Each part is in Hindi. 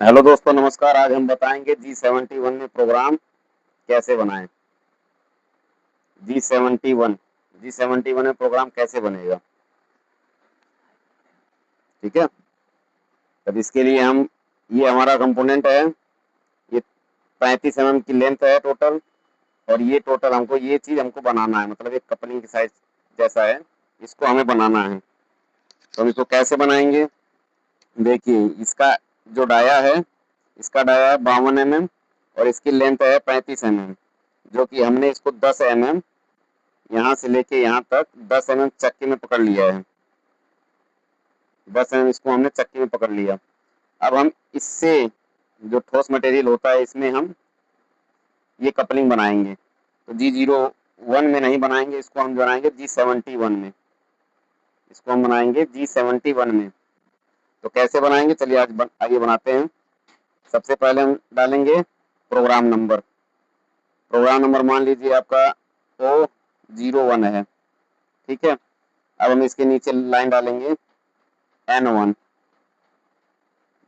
हेलो दोस्तों, नमस्कार। आज हम बताएंगे G71 में प्रोग्राम कैसे बनाएं। G71 में प्रोग्राम कैसे बनेगा, ठीक है। तब इसके लिए हम ये हमारा कंपोनेंट है, ये 35 mm की लेंथ है टोटल, और ये टोटल ये चीज हमको बनाना है, मतलब एक कपलिंग की साइज जैसा है, इसको हमें बनाना है। तो हम इसको कैसे बनाएंगे, देखिए इसका जो डाया है, इसका डाया है 52 mm और इसकी लेंथ है 35 mm, जो कि हमने इसको 10 mm यहाँ से लेके यहाँ तक 10 mm चक्की में पकड़ लिया है। 10 mm इसको हमने चक्की में पकड़ लिया। अब हम इससे जो ठोस मटेरियल होता है, इसमें हम ये कपलिंग बनाएंगे। तो G01 में नहीं बनाएंगे, इसको हम बनाएंगे G71 में। इसको हम बनाएंगे G71 में। तो कैसे बनाएंगे, चलिए आइए बनाते हैं। सबसे पहले हम डालेंगे प्रोग्राम नंबर। प्रोग्राम नंबर मान लीजिए आपका O01 है, ठीक है। अब हम इसके नीचे लाइन डालेंगे N1,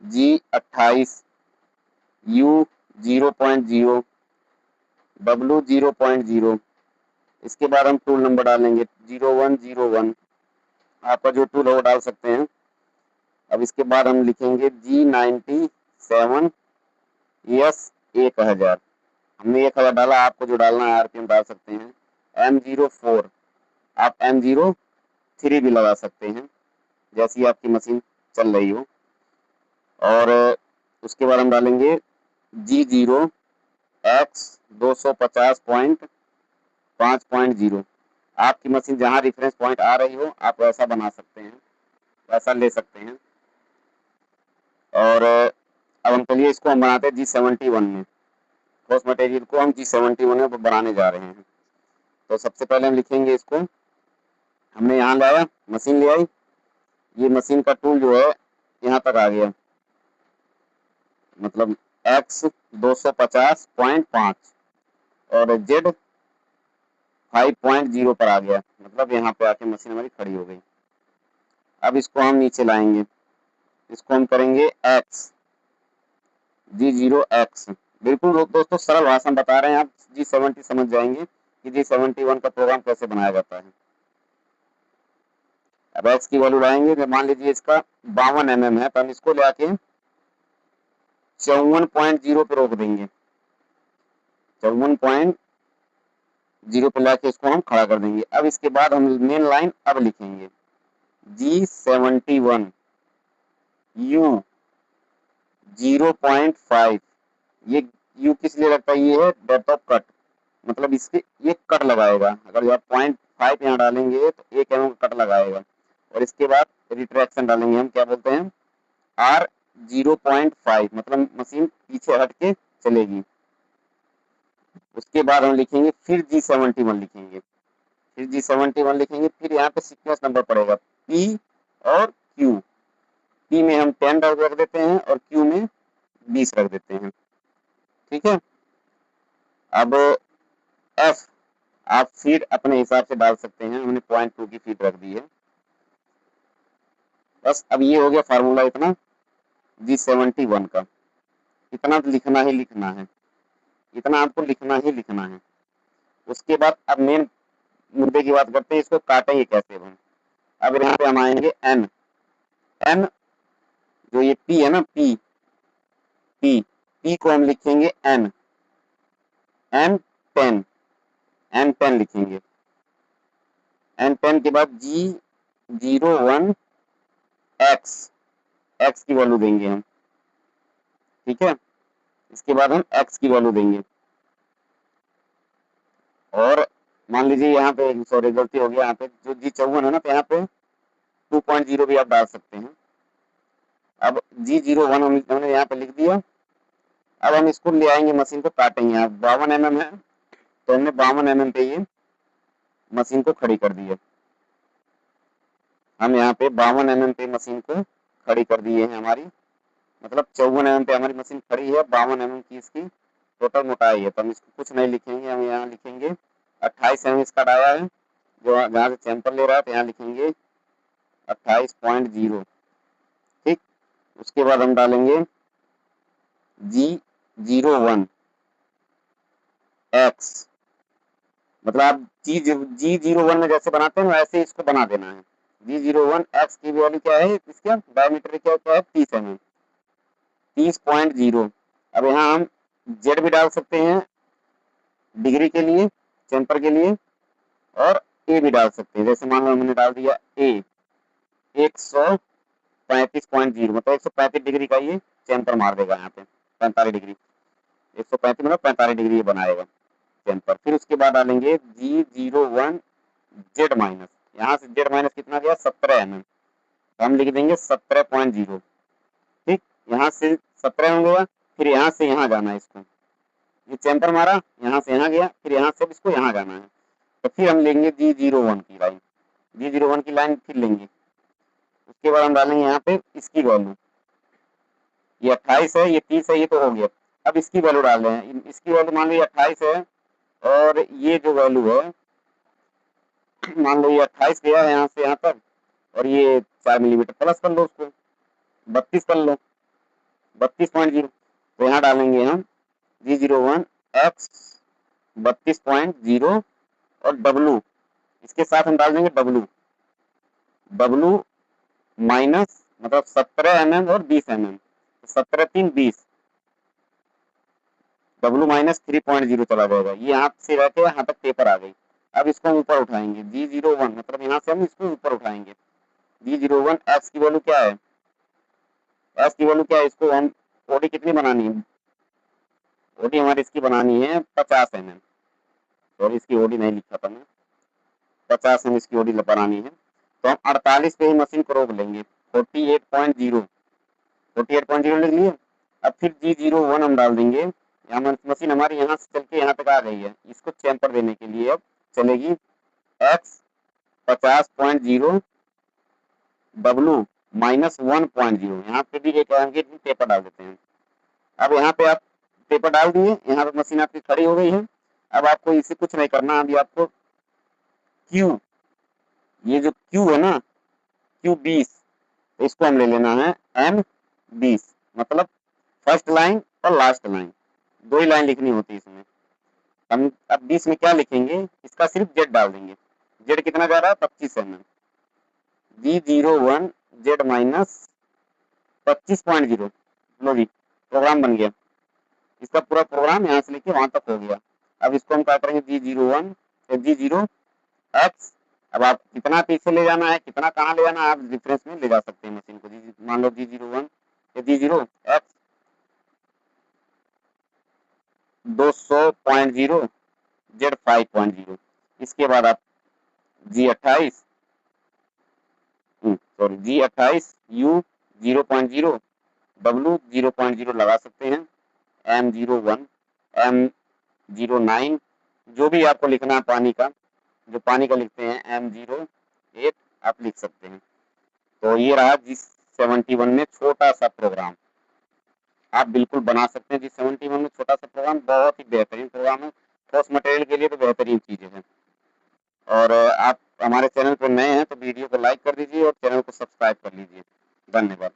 G28, U 0.0, W 0.0। इसके बाद हम टूल नंबर डालेंगे 0101। आपका जो टूल है वो डाल सकते हैं। अब इसके बाद हम लिखेंगे G97 S 1000। हमने 1000 डाला, आपको जो डालना है RPM डाल सकते हैं। M04, आप M03 भी लगा सकते हैं, जैसी आपकी मशीन चल रही हो। और उसके बाद हम डालेंगे G0X 250.5.0। आपकी मशीन जहां रेफरेंस पॉइंट आ रही हो, आप वैसा बना सकते हैं, वैसा ले सकते हैं। और अब हम चलिए इसको हम बनाते हैं G71 में। ठोस मटेरियल को हम G71 में बनाने जा रहे हैं। तो सबसे पहले हम लिखेंगे इसको, हमने यहाँ लाया, मशीन ले आई, ये मशीन का टूल जो है यहाँ तक आ गया, मतलब X 250.5 और Z 5.0 पर आ गया, मतलब यहाँ पे आके मशीन हमारी खड़ी हो गई। अब इसको हम नीचे लाएंगे, इसको हम करेंगे X, G0X। बिल्कुल दोस्तों, सरल भाषा में बता रहे हैं, आप G70 समझ जाएंगे कि G71 का प्रोग्राम कैसे बनाया जाता है। अब X की वैल्यू लाएंगे, मान लीजिए इसका 52 mm है, तो हम इसको लेके 54.0 पे रोक देंगे। 54.0 पे लाके इसको हम खड़ा कर देंगे। अब इसके बाद हम मेन लाइन अब लिखेंगे G71 U 0.5। ये U किस लिए लगता है, ये है डेप्थ ऑफ कट, मतलब इसके ये कट लगाएगा। अगर आप 0.5 यहाँ डालेंगे तो 1 mm का कट लगाएगा। और इसके बाद रिट्रैक्शन डालेंगे, हम क्या बोलते हैं R 0.5, मतलब मशीन पीछे हट के चलेगी। उसके बाद हम लिखेंगे फिर G71 लिखेंगे, फिर G71 लिखेंगे, फिर यहाँ पे सीक्वेंस नंबर पड़ेगा P और Q। P में हम 10 रख देते हैं और Q में 20 रख देते हैं, ठीक है। अब F आप फीड अपने हिसाब से डाल सकते हैं, हमने 0.2 की फीड रख दी है। बस अब ये हो गया फार्मूला इतना G71 का। इतना तो लिखना ही लिखना है, इतना आपको लिखना ही लिखना है। उसके बाद अब मेन मुद्दे की बात करते हैं, इसको काटेंगे कैसे हम। अब यहाँ पे हम आएंगे N जो ये P है ना, P को हम लिखेंगे N 10 लिखेंगे। N10 के बाद G01 X की वैल्यू देंगे हम, ठीक है। इसके बाद हम X की वैल्यू देंगे। और मान लीजिए यहाँ पे सॉरी गलती हो गया, यहाँ पे जो G54 है ना, तो यहाँ पे 2.0 भी आप डाल सकते हैं। अब G01 हमने यहाँ पे लिख दिया। अब हम इसको ले आएंगे, मशीन को काटेंगे। आप 52 mm है, तो हमने 52 mm पे ये मशीन को खड़ी कर दी है। हम यहाँ पे 52 mm पे मशीन को खड़ी कर दिए हैं हमारी, मतलब 54 mm पे हमारी मशीन खड़ी है। 52 mm की इसकी टोटल मोटाई है। तो हम इसको कुछ नहीं लिखेंगे, हम यहाँ लिखेंगे 28 mm इसका डाया है, जो जहाँ से सैंपल ले रहा है, तो यहाँ लिखेंगे 28.0, ठीक। उसके बाद हम डालेंगे G01 x, मतलब आप G01 में जैसे बनाते हैं वैसे इसको बना देना है। G01 x की वैल्यू क्या है, इसका डायमीटर क्या है 30 mm, 30.0। अब यहाँ हम z भी डाल सकते हैं डिग्री के लिए, चैम्पर के लिए, और a भी डाल सकते हैं। जैसे मान लो मैंने डाल दिया a 135.0, मतलब 135 डिग्री का ये चैम्पर मार देगा यहाँ पे, 45 डिग्री, 135 मतलब 45 डिग्री ये बनाएगा चैम्पर। फिर उसके बाद डालेंगे G01 Z माइनस, यहाँ से Z माइनस कितना गया 17 mm, तो हम लिख देंगे 17.0। ठीक, यहाँ से 17 होगा, फिर यहाँ से यहाँ जाना है इसको, ये चैम्पर मारा, यहाँ से यहाँ गया, फिर यहाँ से इसको यहाँ जाना है, तो फिर हम लेंगे G01 की लाइन, G01 की लाइन फिर लेंगे। उसके बाद हम डालेंगे यहाँ पे इसकी वैल्यू, ये 28 है, ये 30 है, ये तो हो गया। अब इसकी वैल्यू डाल रहे हैं, इसकी वैल्यू मान लो ये 28 है, और ये जो वैल्यू है मान लो ये 28 गया है यहाँ से यहाँ तक, और ये 4 मिलीमीटर प्लस कर लो, उसको 32 कर लो, 32.0। तो यहाँ डालेंगे हम G01 x 32.0 और W, इसके साथ हम डाल देंगे W माइनस, मतलब 17 mm और 20 mm, 17 3 20, W माइनस 3.0 चला जाएगा, ये यहाँ से रहते यहाँ तक पेपर आ गई। अब इसको हम ऊपर उठाएंगे G01, मतलब यहाँ से हम इसको ऊपर उठाएंगे। G01 x की वैल्यू क्या है, x की वैल्यू क्या है, इसको हम ओडी कितनी बनानी है, ओडी हमारी इसकी बनानी है 50 mm, और इसकी ओडी नहीं लिखा था मैं, 50 mm इसकी ओडी बनानी है। तो हम 48 पे ही मशीन को रोक लेंगे, 48.0 लिख लिए। अब फिर G01 हम डाल देंगे, यहाँ मशीन हमारी यहाँ से चल के यहाँ तक आ गई है, इसको चैम्पर देने के लिए अब चलेगी x 50.0 W माइनस 1.0, यहाँ पे भी एक पेपर डाल देते हैं। अब यहाँ पे आप पेपर डाल दिए, यहाँ पे मशीन आपकी खड़ी हो गई है। अब आपको इसे कुछ नहीं करना, अभी आपको Q, ये जो Q है ना Q20, इसको हम ले लेना है M20, मतलब फर्स्ट लाइन और लास्ट लाइन, दो ही लाइन लिखनी होती है इसमें। हम अब 20 में क्या लिखेंगे, इसका सिर्फ Z डाल देंगे। Z कितना जा रहा है 25 mm, G01 Z माइनस 25.0, लो जी प्रोग्राम बन गया, इसका पूरा प्रोग्राम यहाँ से लेके वहां तक हो गया। अब इसको हम क्या करेंगे G01 G0 x, अब आप कितना पीछे ले जाना है, कितना कहाँ ले जाना है, आप डिफरेंस में ले जा सकते हैं मशीन को। मान लो G01 G0 x 200.0 Z 5.0, इसके बाद आप G28 sorry G28 U 0.0 W 0.0 लगा सकते हैं, M01 M09 जो भी आपको लिखना है पानी का, जो पानी का लिखते हैं M08 आप लिख सकते हैं। तो ये रहा G71 में छोटा सा प्रोग्राम, आप बिल्कुल बना सकते हैं। G71 में छोटा सा प्रोग्राम बहुत ही बेहतरीन प्रोग्राम है, ठोस मटेरियल के लिए तो बेहतरीन चीजें हैं। और आप हमारे चैनल पर नए हैं तो वीडियो को लाइक कर दीजिए और चैनल को सब्सक्राइब कर लीजिए। धन्यवाद।